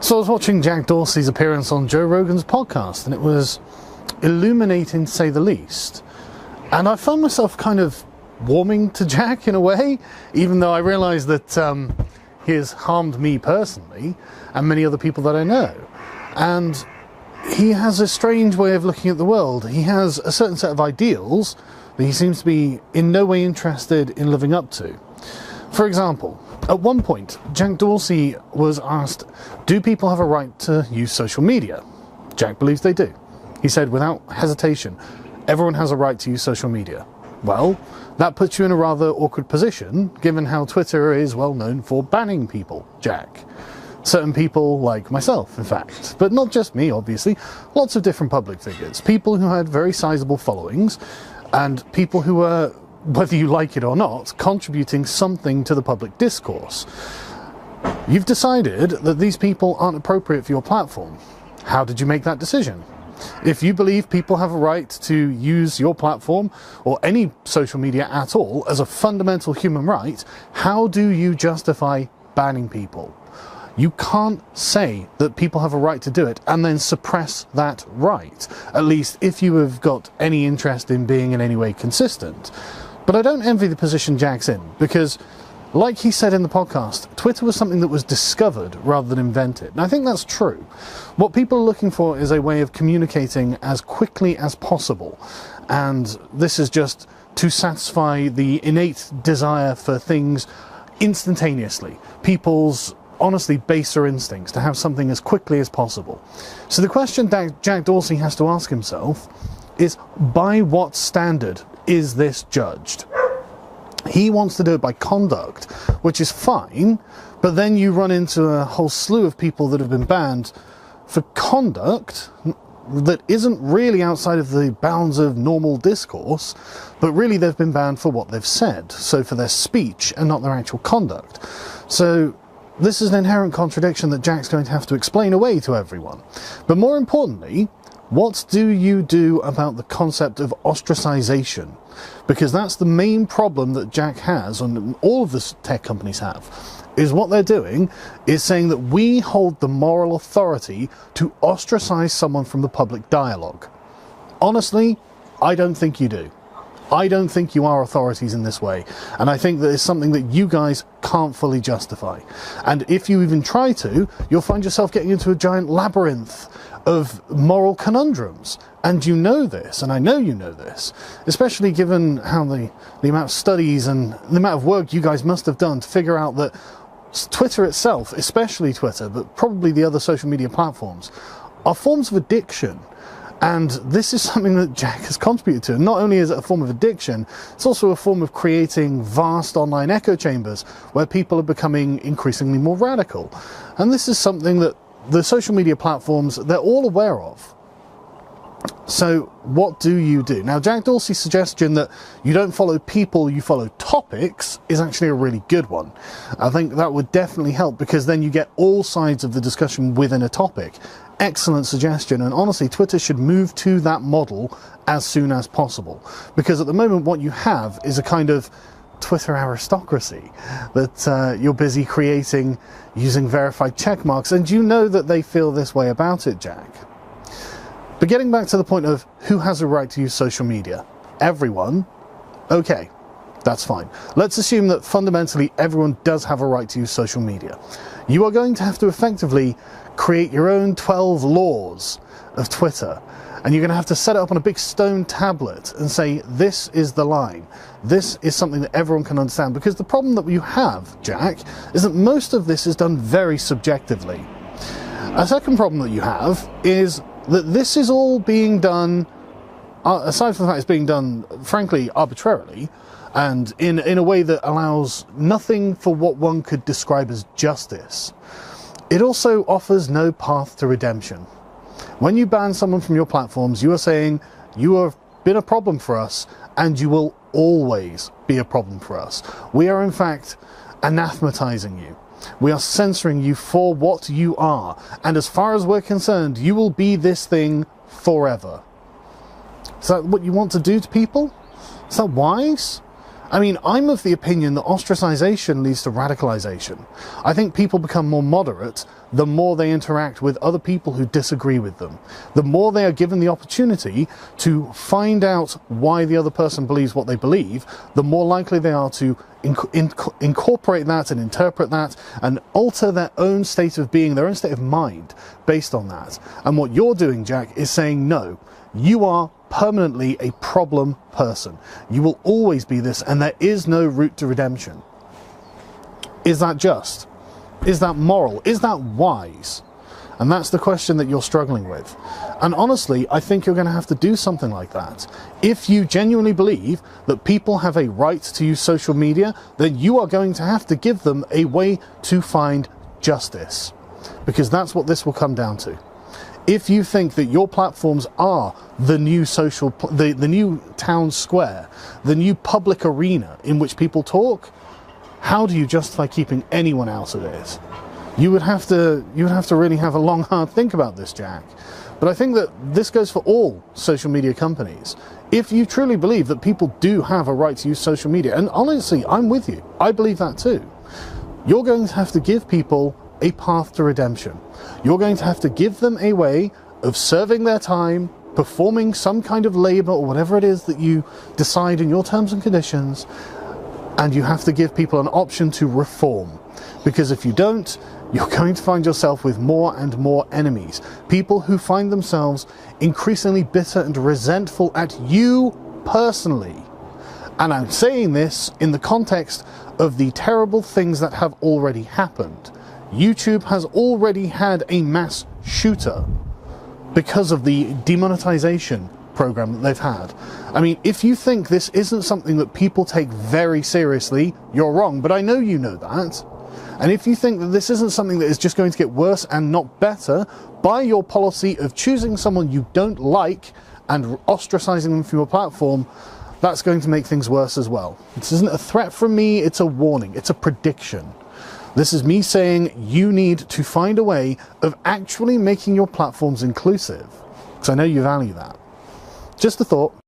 So I was watching Jack Dorsey's appearance on Joe Rogan's podcast, and it was illuminating to say the least. And I found myself kind of warming to Jack in a way, even though I realised that he has harmed me personally and many other people that I know. And he has a strange way of looking at the world. He has a certain set of ideals that he seems to be in no way interested in living up to. For example, at one point, Jack Dorsey was asked, do people have a right to use social media? Jack believes they do. He said without hesitation, everyone has a right to use social media. Well, that puts you in a rather awkward position, given how Twitter is well known for banning people, Jack. Certain people, like myself, in fact. But not just me, obviously. Lots of different public figures. People who had very sizable followings, and people who were, whether you like it or not, contributing something to the public discourse. You've decided that these people aren't appropriate for your platform. How did you make that decision? If you believe people have a right to use your platform or any social media at all as a fundamental human right, how do you justify banning people? You can't say that people have a right to do it and then suppress that right, at least if you have got any interest in being in any way consistent. But I don't envy the position Jack's in, because like he said in the podcast, Twitter was something that was discovered rather than invented. And I think that's true. What people are looking for is a way of communicating as quickly as possible. And this is just to satisfy the innate desire for things instantaneously. People's honestly baser instincts to have something as quickly as possible. So the question that Jack Dorsey has to ask himself is, by what standard is this judged? He wants to do it by conduct, which is fine, but then you run into a whole slew of people that have been banned for conduct that isn't really outside of the bounds of normal discourse, but really they've been banned for what they've said, so for their speech and not their actual conduct. So this is an inherent contradiction that Jack's going to have to explain away to everyone. But more importantly, what do you do about the concept of ostracization? Because that's the main problem that Jack has, and all of the tech companies have, is what they're doing is saying that we hold the moral authority to ostracize someone from the public dialogue. Honestly, I don't think you do. I don't think you are authorities in this way, and I think that it's something that you guys can't fully justify. And if you even try to, you'll find yourself getting into a giant labyrinth of moral conundrums. And you know this, and I know you know this, especially given how the amount of studies and the amount of work you guys must have done to figure out that Twitter itself, especially Twitter, but probably the other social media platforms, are forms of addiction. And this is something that Jack has contributed to. Not only is it a form of addiction, it's also a form of creating vast online echo chambers where people are becoming increasingly more radical. And this is something that the social media platforms, they're all aware of. So what do you do? Now, Jack Dorsey's suggestion that you don't follow people, you follow topics is actually a really good one. I think that would definitely help, because then you get all sides of the discussion within a topic. Excellent suggestion, and honestly, Twitter should move to that model as soon as possible, because at the moment what you have is a kind of Twitter aristocracy that you're busy creating using verified check marks, and you know that they feel this way about it, Jack. But getting back to the point of who has a right to use social media, everyone. Okay, that's fine. Let's assume that fundamentally everyone does have a right to use social media. You are going to have to effectively create your own 12 laws of Twitter, and you're going to have to set it up on a big stone tablet and say, this is the line. This is something that everyone can understand. Because the problem that you have, Jack, is that most of this is done very subjectively. A second problem that you have is that this is all being done, aside from the fact it's being done, frankly, arbitrarily, and in a way that allows nothing for what one could describe as justice. It also offers no path to redemption. When you ban someone from your platforms, you are saying, you have been a problem for us, and you will always be a problem for us. We are, in fact, anathematizing you. We are censoring you for what you are. And as far as we're concerned, you will be this thing forever. Is that what you want to do to people? Is that wise? I mean, I'm of the opinion that ostracization leads to radicalization. I think people become more moderate the more they interact with other people who disagree with them. The more they are given the opportunity to find out why the other person believes what they believe, the more likely they are to incorporate that and interpret that and alter their own state of being, their own state of mind based on that. And what you're doing, Jack, is saying, no, you are permanently a problem person. You will always be this, and there is no route to redemption. Is that just? Is that moral? Is that wise? And that's the question that you're struggling with. And honestly, I think you're going to have to do something like that. If you genuinely believe that people have a right to use social media, then you are going to have to give them a way to find justice. Because that's what this will come down to. If you think that your platforms are the new the new town square, the new public arena in which people talk, how do you justify keeping anyone else of it? You would have to really have a long, hard think about this, Jack. But I think that this goes for all social media companies. If you truly believe that people do have a right to use social media, and honestly, I'm with you, I believe that too, you're going to have to give people a path to redemption. You're going to have to give them a way of serving their time, performing some kind of labor or whatever it is that you decide in your terms and conditions, and you have to give people an option to reform. Because if you don't, you're going to find yourself with more and more enemies. People who find themselves increasingly bitter and resentful at you personally. And I'm saying this in the context of the terrible things that have already happened. YouTube has already had a mass shooter because of the demonetization program that they've had. I mean, if you think this isn't something that people take very seriously, you're wrong, but I know you know that. And if you think that this isn't something that is just going to get worse and not better by your policy of choosing someone you don't like and ostracizing them from your platform, that's going to make things worse as well. This isn't a threat from me, it's a warning, it's a prediction. This is me saying you need to find a way of actually making your platforms inclusive, because I know you value that. Just a thought.